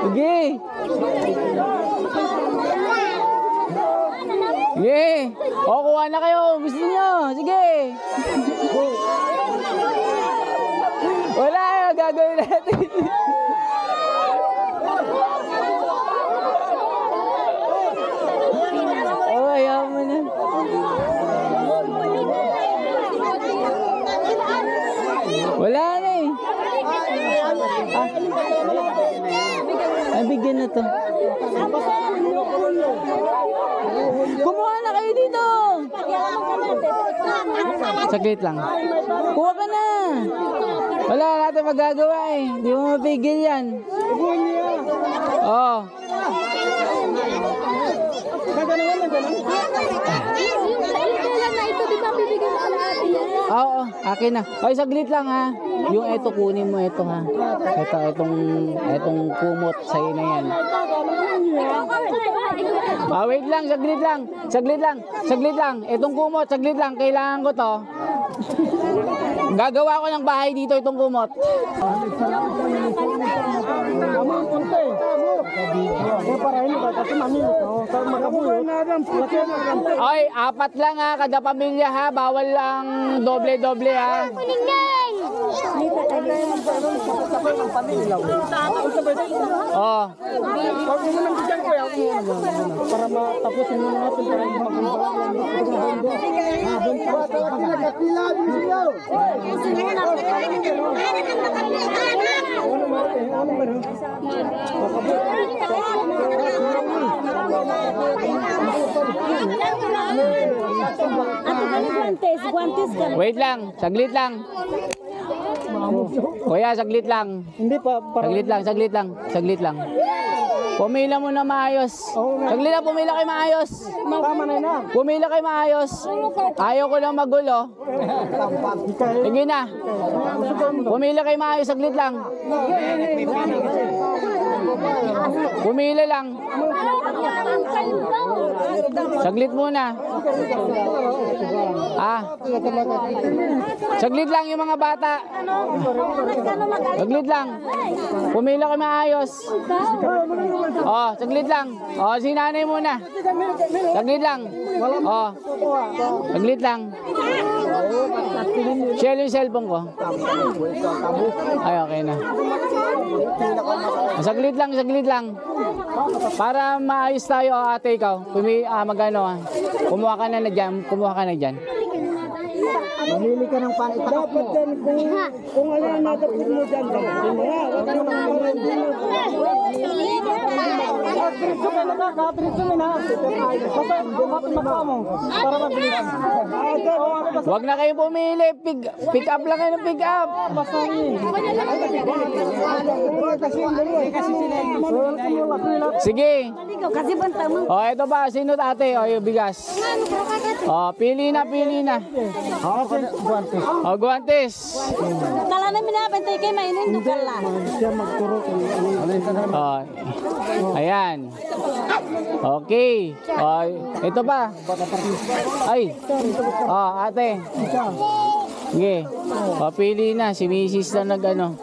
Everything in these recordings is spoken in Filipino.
Sige. Sige. O, kuha na kayo. Gusto nyo. Sige. Wala yun. Gagawin natin. Oh, ayaw mo na. Wala na eh. Bigyan na to. Kumuha na kayo dito. Saglit lang. Kuha ka na. Wala natin magagawa eh. Hindi mo mapigil yan. Oo. Oo, akin na. Okay, saglit lang ha. Yung eto kunin mo ito ha. Etong kumot sa'yo na yan. Wait lang, saglit lang. Saglit lang. Etong kumot, saglit lang. Kailangan ko to. Gagawa ko ng bahay dito itong kumot. Ay, 4 lang ha, kada pamilya ha. Bawal lang doble-doble ha. Oh. Para matapusin mo natin para Wait lang, saglit lang. Kuya, saglit lang. Hindi pa. Saglit lang. Pumila mo na maayos. Saglit lang, pumila kayo maayos. Tama na na. Pumila kayo maayos. Ayaw ko lang magulo. Sige na. Pumila kayo maayos, saglit lang. Pumila lang. Saglit muna. Saglit lang yung mga bata. Saglit lang. Pumila kayo maayos. Oh, saglit lang. Oh, si nanay muna. Saglit lang. Oh, saglit lang. Share yung cellphone ko. Ay, okay na. Saglit lang. Para maayos tayo, ate, ikaw. Magano, kumuha ka na dyan. Mamili ka ng panitak mo. Dapat yan kung ano ang natapos mo dyan. Huwag na kayo pumili. Pick up lang kayo ng pick up. Sige. O, ito ba? Sino ate? O, yung bigas. O, pili na. O, guantes. Kala namin napantay kayo mainin dukal lang. Ayan. Okay. O, ito ba? Ay. O, ate. Sige. O, pili na. Si Mrs. na nag-ano.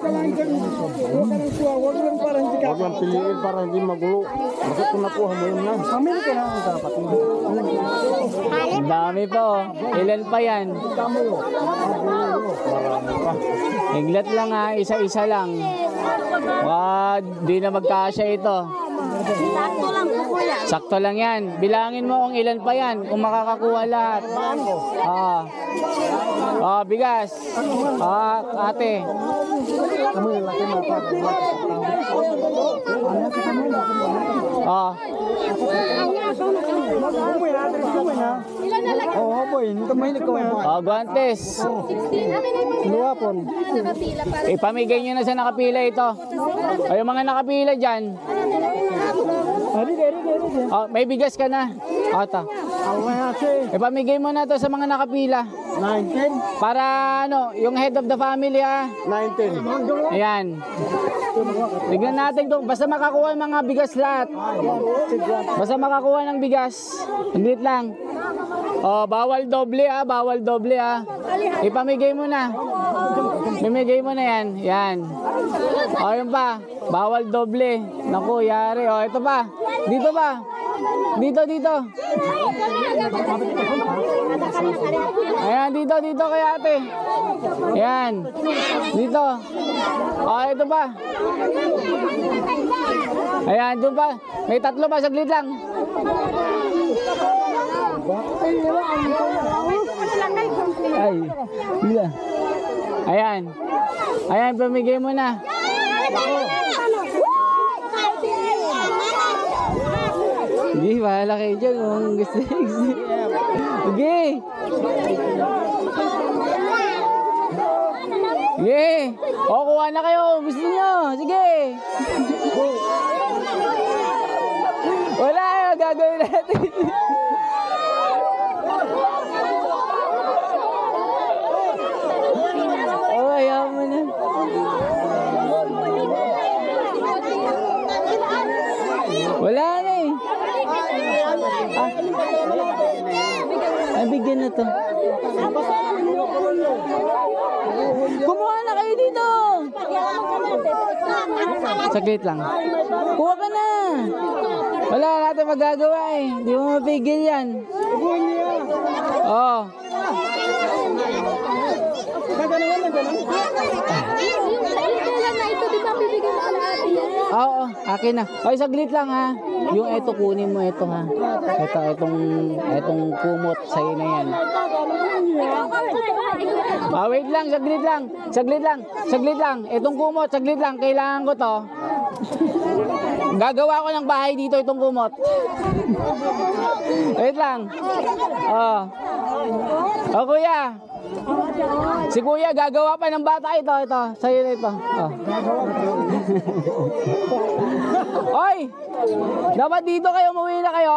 Huwag lang piliin para hindi magulo. Bakit kung nakuha mo yun lang? Mamili ka na ang dapat. Ang dami pa oh. Ilan pa yan? Higlat lang ha. Isa-isa lang. Di na magkasya ito. Sakto lang po kuya. Sakto lang yan. Bilangin mo kung ilan pa yan. Kung makakakuha lahat. Bigas. Ate. Guantes. Ipamigay nyo na sa nakapila ito. O yung mga nakapila dyan. May bigas ka na. Ito. Ipamigay mo na to sa mga nakapila. 19. Para ano, yung head of the family ha. 19. Ayan. Tignan natin kung basta makakuha ng mga bigas lahat. Basta makakuha ng bigas. Saglit lang. Oh, bawal doble ha, bawal doble ha. Ipamigay mo na. Pamigay mo na yan. Yan. Oh, yun pa. Bawal doble. Naku, yari. Oh, ito pa. Dito pa. Dito, dito. Ayan, dito, dito kay ate. Ayan. Dito. Oh, ito pa. Ayan, doon pa. May tatlo pa, saglit lang. Ay, bila. Ayan. Ayan, pamigay mo na. Hindi, bahala kayo dyan kung gusto. Sige. Sige. O, kuha na kayo. Gusto nyo. Sige. Wala yun. Gagawin natin. Oh, ayaw mo na. Wala na eh. Ay, bigyan na to. Kumuha na kayo dito. Saglit lang. Kuha ka na. Wala natin magagawa eh. Hindi mo mapigil yan. Oo. Oo, akin na. Ay, saglit lang ha. Yung eto kunin mo, eto ha. Etong kumot sa'yo na yan. Ah, wait lang, saglit lang. Saglit lang, saglit lang. Etong kumot, saglit lang. Kailangan ko to. Gagawa ko ng bahay dito itong kumot. Wait lang. Oh. Oh, kuya. Si kuya, gagawa pa ng bata ito. Ito, sa'yo na ito. Oh. Oy! Dapat dito kayo, umuwi na kayo.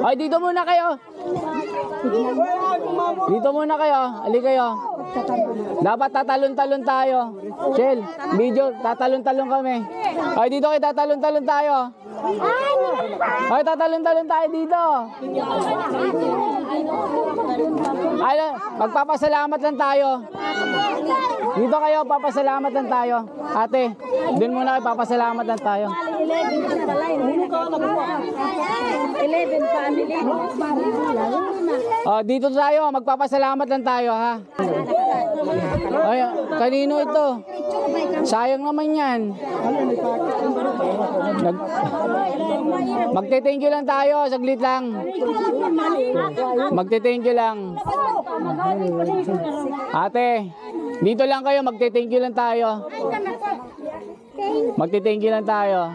Oy, dito muna kayo. Dito muna kayo. Ali kayo. Dapat tatalon-talon tayo. Shell, video, tatalon-talon kami. Oy, dito kayo, tatalon-talon tayo. Oy, tatalon-talon tayo dito. Ay, magpapasalamat lang tayo. Dito kayo, papasalamat lang tayo. Ate, dun muna kayo, papasalamat lang tayo. 11 family. Oh, dito tayo, magpapasalamat lang tayo ha. Ay, kanino ito? Sayang naman yan. Magte-thank you lang tayo, saglit lang. Magte-thank you lang. Ate, dito lang kayo, magte-thank you lang tayo. Magte-thank you lang tayo.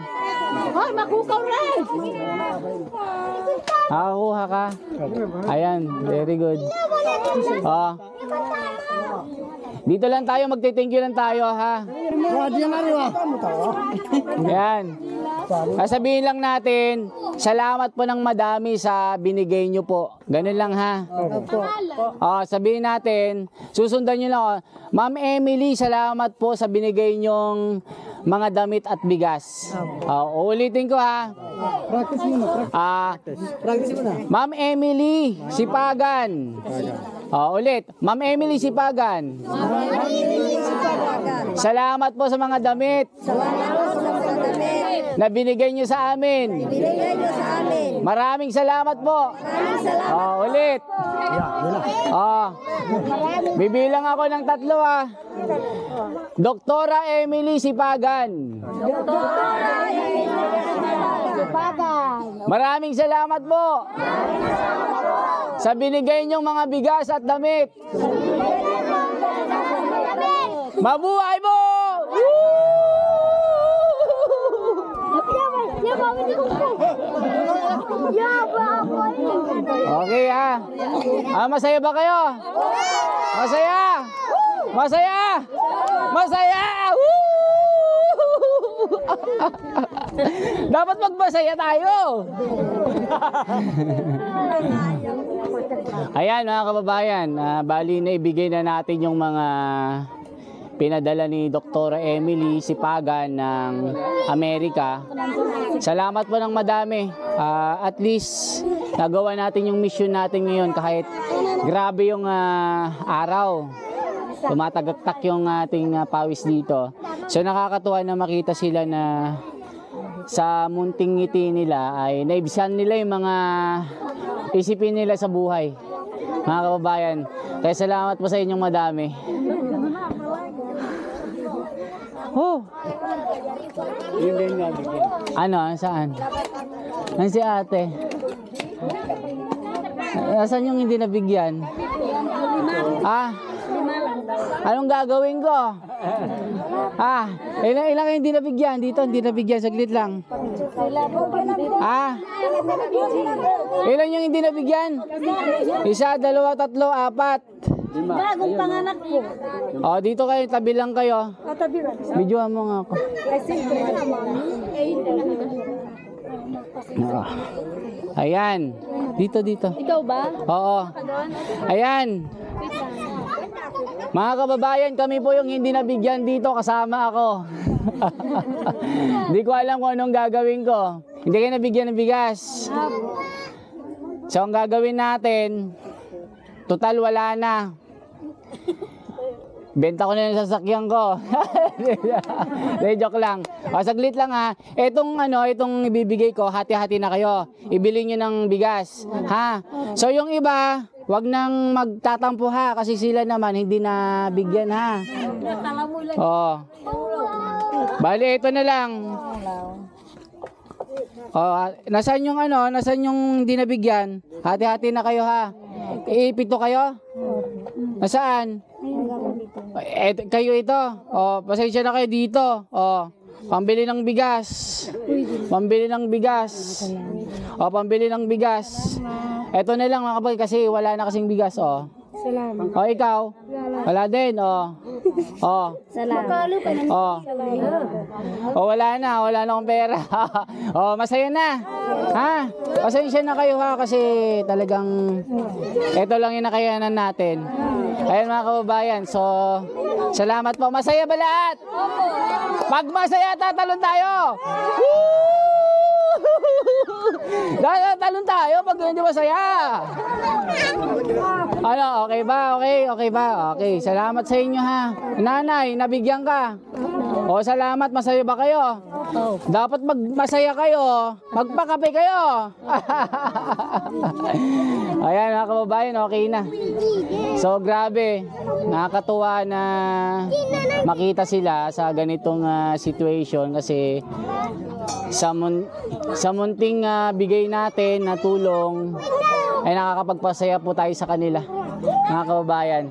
Hoy, makukaw rin! Nakakuha ka. Ayan, very good. Oh. Dito lang tayo, magte-thank you lang tayo ha. Ayan. Sabihin lang natin, salamat po ng madami sa binigay nyo po. Ganun lang ha. Sabihin natin, susundan nyo lang. Ma'am Emily, salamat po sa binigay nyong mga damit at bigas. Ulitin ko ha. Practice muna. Practice muna. Ma'am Emily Sipagan. Ulit. Ma'am Emily Sipagan. Salamat po sa mga damit. Na binigay nyo sa amin. Maraming salamat po. Ulit. Bibilang ako ng 3 ha. Doktora Emily Sipagan. Maraming salamat po sa binigay niyong mga bigas at damit. Mabuhay mo! Okay ha. Masaya ba kayo? Masaya! Masaya! Masaya! Dapat magmasaya tayo. Ayan mga kababayan, bali na ibigay na natin yung mga pinadala ni Dr. Emily Sipagan ng Amerika. Salamat po ng madami. At least nagawa natin yung mission natin ngayon kahit grabe yung araw. Tumatagaktak yung ating pawis dito. So nakakatuwa na makita sila na sa munting ngiti nila ay naibsan nila yung mga isipin nila sa buhay. Mga kababayan, kaya salamat po sa inyong madami. Oh. Ano, saan? Ano si ate? Nasaan yung hindi nabigyan? Anong gagawin ko? Ilang hindi nabigyan? Dito, hindi nabigyan. Saglit lang. Ilan yung hindi nabigyan? 1, 2, 3, 4. Bagong panganak po. Dito kayo, tabi lang kayo. Tabi lang. Videoan mo nga ako. Ayan. Dito. Ikaw ba? Oo. Ayan. Mga kababayan, kami po yung hindi nabigyan dito, kasama ako. Hindi ko alam kung anong gagawin ko. Hindi kayo nabigyan ng bigas. So ang gagawin natin, total wala na. Benta ko na yung sasakyan ko. Joke lang. Saglit lang ha. Itong ibibigay ko, hati-hati na kayo. Ibili nyo ng bigas. Ha? So yung iba, wag nang magtatampo ha. Kasi sila naman hindi na bigyan ha. Bali, ito na lang. Nasaan yung hindi nabigyan? Hati-hati na kayo ha. Ipito kayo? Nasaan? Kayo ito. Pasensya na kayo dito. Pambili ng bigas. Pambili ng bigas. Ito na lang mga kapatid kasi wala na kasing bigas. Salamat. Ikaw? Wala din. Salamat. Wala na akong pera. Masaya na. Ha? Pasensya na kayo ha kasi talagang ito lang yung nakayanan natin. Ayun mga kababayan. So, salamat po. Masaya ba lahat? Pag masaya, tatalon tayo. Tatalon tayo pag hindi masaya. Okay ba? Okay ba? Okay. Salamat sa inyo ha. Nanay, nabigyan ka. Salamat. Masaya ba kayo? Dapat masaya kayo. Magpakape kayo. Ayan mga kababayan, okay na. So grabe, nakakatuwa na makita sila sa ganitong situation kasi sa munting bigay natin na tulong ay nakakapagpasaya po tayo sa kanila mga kababayan.